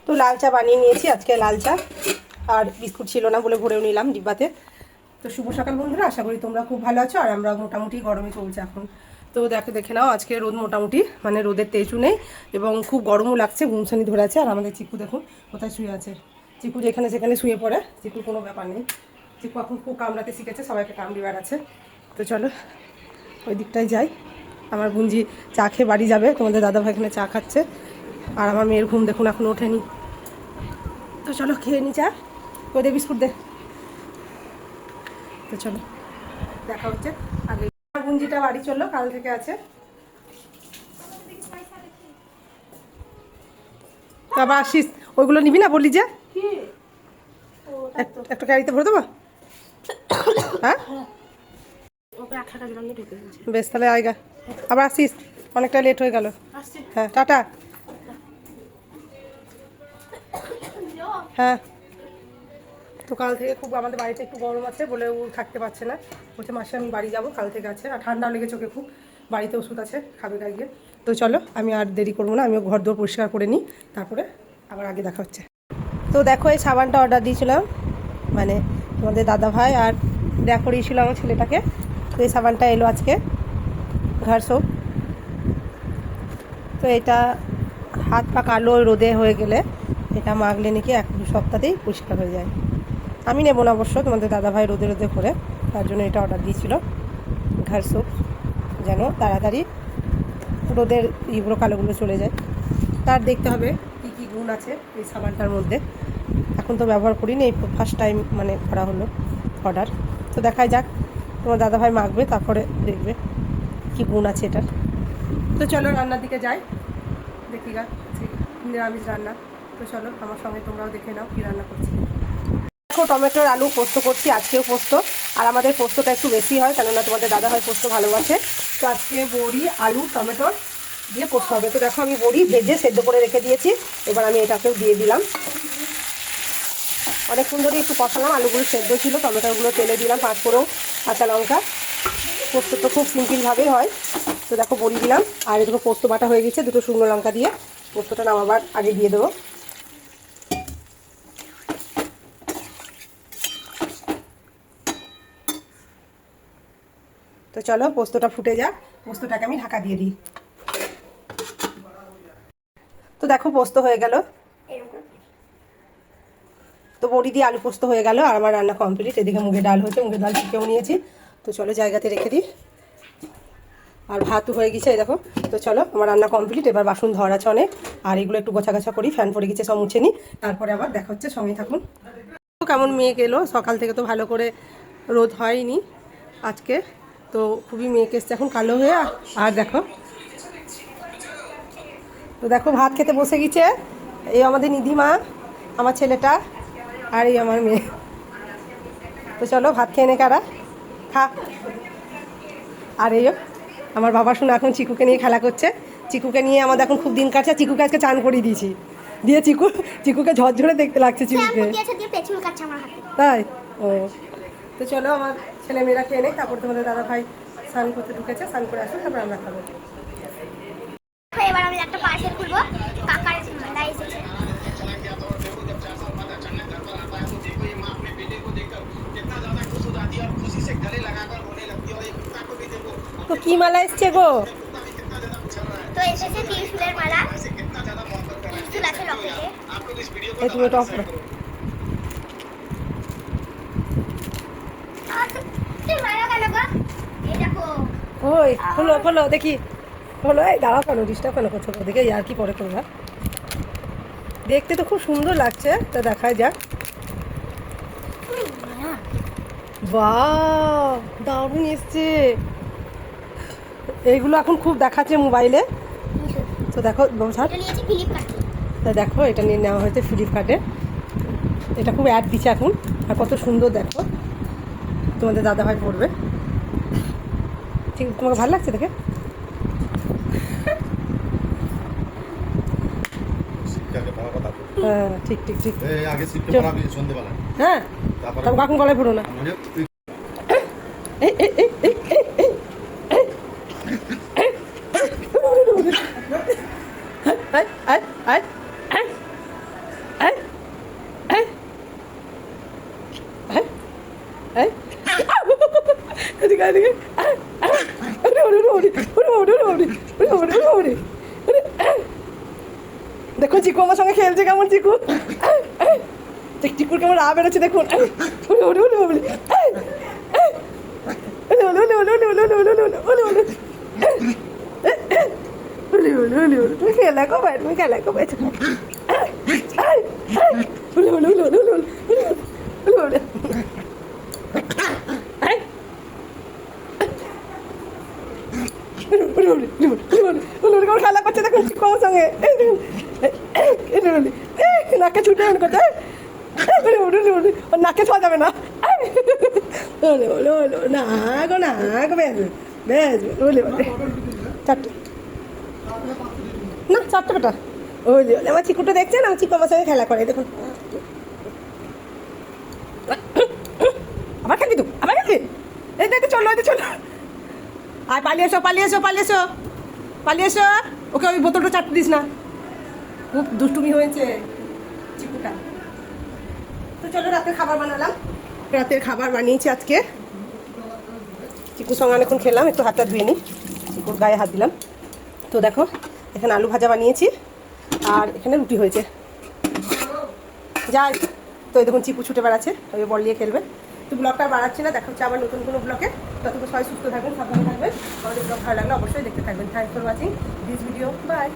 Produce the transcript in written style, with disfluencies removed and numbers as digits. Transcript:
তো লাল চা বানিয়ে নিয়েছি আজকে, লাল চা আর বিস্কুট ছিল না বলে ভরেও নিলাম ডিব্বাতে। তো শুভ সকাল বন্ধুরা, আশা করি তোমরা খুব ভালো আছো আর আমরা মোটামুটি গরমে চলছে এখন। তো দেখে নাও আজকে রোদ মোটামুটি মানে রোদের তেজও নেই এবং খুব গরমও লাগছে, ঘুমসানি ধরে আছে। আর আমাদের চিকু দেখুন কোথায় শুয়ে আছে। চিকু যেখানে সেখানে শুয়ে পড়ে, চিকুর কোনো ব্যাপার নেই। চিকু এখন খুব কামড়াতে শিখেছে, সবাইকে কামড়ি বেড়াচ্ছে। তো চলো ওই দিকটায় যাই। আমার গুঞ্জি চা খেয়ে বাড়ি যাবে, তোমাদের দাদাভাই এখানে চা খাচ্ছে। আর আমার মেয়ের ঘুম দেখুন এখন ওঠেনি। তো চলো খেয়ে নি চা, ওই দে বিস্কুট দে। তো চলো দেখা হচ্ছে আগে। গুঞ্জিটা বাড়ি চললো, কাল থেকে আছে। আবার আসিস, ওইগুলো নিবি না বললি যে? একটা গাড়িতে ভরে দেবো। হ্যাঁ বেশ, তাহলে আয়গা। আবার আসিস, অনেকটা লেট হয়ে গেল। হ্যাঁ টাটা। হ্যাঁ তো কাল থেকে খুব আমাদের বাড়িতে একটু গরম আছে বলে ও থাকতে পারছে না, বলছে মাসে আমি বাড়ি যাবো, কাল থেকে আছে। আর ঠান্ডাও লেগেছে ওকে খুব, বাড়িতে ওষুধ আছে খাবে গাইয়ে। তো চলো আমি আর দেরি করবো না, আমিও ঘর দোর পরিষ্কার করে নিই, তারপরে আবার আগে দেখা হচ্ছে। তো দেখো এই সাবানটা অর্ডার দিয়েছিলাম, মানে তোমাদের দাদা ভাই আর দেখ করিয়েছিল আমার ছেলেটাকে। তো এই সাবানটা এলো আজকে, ঘর সোপ। তো এটা হাত পা কালো রোদে হয়ে গেলে এটা মাখলে নাকি 1-2 সপ্তাহতেই পরিষ্কার হয়ে যায়। আমি নেবো না অবশ্য, তোমাদের দাদাভাই রোদে রোদে করে, তার জন্য এটা অর্ডার দিয়েছিল ঘর সোপ, যেন তাড়াতাড়ি রোদের ইগুলো কালোগুলো চলে যায়। তার দেখতে হবে কী কী গুণ আছে এই সাবানটার মধ্যে। এখন তো ব্যবহার করিনি, এই ফার্স্ট টাইম মানে করা হলো অর্ডার। তো দেখাই যাক, তোমার দাদাভাই মাখবে তারপরে দেখবে কী গুণ আছে এটার। তো চলো রান্নার দিকে যাই, দেখি গা নিরামিষ রান্না। তো চলো আমার সঙ্গে তোমরাও দেখে নাও কী রান্না করছি। দেখো টমেটোর আলু পোস্ত করছি, আজকেও পোস্ত। আর আমাদের পোস্তটা একটু বেশি হয়, কেননা তোমাদের দাদাভাই পোস্ত ভালোবাসে। তো আজকে বড়ি আলু টমেটোর দিয়ে পোস্ত হবে। তো দেখো আমি বড়ি ভেজে সেদ্ধ করে রেখে দিয়েছি, এবার আমি এটাকেও দিয়ে দিলাম। অনেকক্ষণ ধরে একটু কষালাম, আলুগুলো সেদ্ধ ছিল, টমেটোগুলো তেলে দিলাম, 5 ফোড়ন কাঁচা লঙ্কা। পোস্ত তো খুব সিম্পলভাবেই হয়। তো দেখো বড়ি দিলাম, আর এদিকে পোস্ত বাটা হয়ে গেছে, 2 শুকনো লঙ্কা দিয়ে পোস্তটা নামাবার আগে দিয়ে দেবো। তো চলো পোস্তটা ফুটে যাক, পোস্তটাকে আমি ঢাকা দিয়ে দিই। তো দেখো পোস্ত হয়ে গেল, তো বড়ি দিয়ে আলু পোস্ত হয়ে গেল আর আমার রান্না কমপ্লিট। এদিকে মুগের ডাল হচ্ছে, মুগের ডাল শিখেও নিয়েছি। তো চলো জায়গাতে রেখে দিই, আর ভাতও হয়ে গেছে এই দেখো। তো চলো আমার রান্না কমপ্লিট, এবার বাসন ধর আছে অনেক, আর এগুলো একটু গোছা করি, ফ্যান পড়ে গেছে সব মুছে নিই, তারপরে আবার দেখা হচ্ছে, সঙ্গে থাকুন। কেমন মেঘ এলো, সকাল থেকে তো ভালো করে রোদ হয়নি আজকে, তো খুবই মেঘ এসছে এখন কালো হয়ে। আর দেখো, তো দেখো ভাত খেতে বসে গেছে, এই আমাদের নিধিমা, আমার ছেলেটা, আর এই আমার মেয়ে। তো চলো ভাত খেয়ে নে কারা, খা। আর এই আমার বাবা শোনা এখন চিকুকে নিয়ে খেলা করছে, চিকুকে নিয়ে আমাদের এখন খুব দিন কাটছে। চিকুকে আজকে চান করিয়ে দিয়েছি, দিয়ে চিকুকে ঝরঝরে দেখতে লাগছে চিকুকে, তাই? ও তো চলো আমার ছেলে মেয়েরা খেয়ে নেই, তারপর তোমাদের দাদা ভাই স্নান করতে ঢুকেছে, স্নান করে আসুন তারপর আমরা খাবো। এবার আমি একটা পার্সেল খুলবো, কাকার মালা এসেছে। তো কি মালা এসছে গো? তো এসেছে ত্রিশূলের মালা, ত্রিশূল আছে লকেটে। এই তুমি টপ করো। ওই খোলো খোলো দেখি, খোলো। এই দাঁড়াও কেন, ডিস্টার্ব কেন করছো? দেখে আর কি পরে করবা, দেখতে তো খুব সুন্দর লাগছে। তো দেখা যাক। বাহ দারুণ এসছে, এইগুলো এখন খুব দেখাচ্ছে মোবাইলে। তো দেখো তো দেখো এটা নিয়ে নেওয়া হয়েছে ফ্লিপকার্টে, এটা খুব অ্যাড দিচ্ছে এখন। আর কত সুন্দর দেখো, তোমাদের দাদাভাই পড়বে, ঠিক তোমাকে ভালো লাগছে দেখে? হ্যাঁ ঠিক ঠিক ঠিক, হ্যাঁ কখন গলায় পড়ো না। চিকু আমার সঙ্গে খেলছে কেমন চিকু চিকুর কেমন রা বেরোচ্ছে দেখুন তুমি খেলা কো ভাই তুমি খেলা কো ভাই খেলা করছে দেখুন কমার সঙ্গে নাকে ছুটে করছে নাকে ছোঁয়া যাবে না না গো না গো বেশ বেশ বলে চারটে না চারটে বেটা ওই আমার চিকুটা দেখছেন আমার চিকু আমার সঙ্গে খেলা করে দেখুন আবার খেলবি তো আবার খেলবি এই তো চলো এই চলো আর পালিয়ে এসো পালিয়ে এসো পালিয়ে এসো পালিয়ে এসো ওকে ওই বোতলটা চাটতে দিস না খুব দুষ্টুমি হয়েছে চিকুটা তো চলো রাতের খাবার বানালাম রাতের খাবার বানিয়েছি আজকে চিকুর সঙ্গে অনেকক্ষণ খেলাম একটু হাতটা ধুয়ে নিই চিকুর গায়ে হাত দিলাম তো দেখো এখানে আলু ভাজা বানিয়েছি আর এখানে রুটি হয়েছে যাই তো এই দেখুন চিকু ছুটে বেড়াচ্ছে ওই বল নিয়ে খেলবে তো ব্লগটা বাড়াচ্ছি না দেখা হচ্ছে আবার নতুন কোনো ব্লগে ততক্ষণ সবাই সুস্থ থাকবেন সাবধানে থাকবেন আমাদের ব্লগ ভালো লাগলে অবশ্যই দেখতে থাকবেন thanks for watching this video by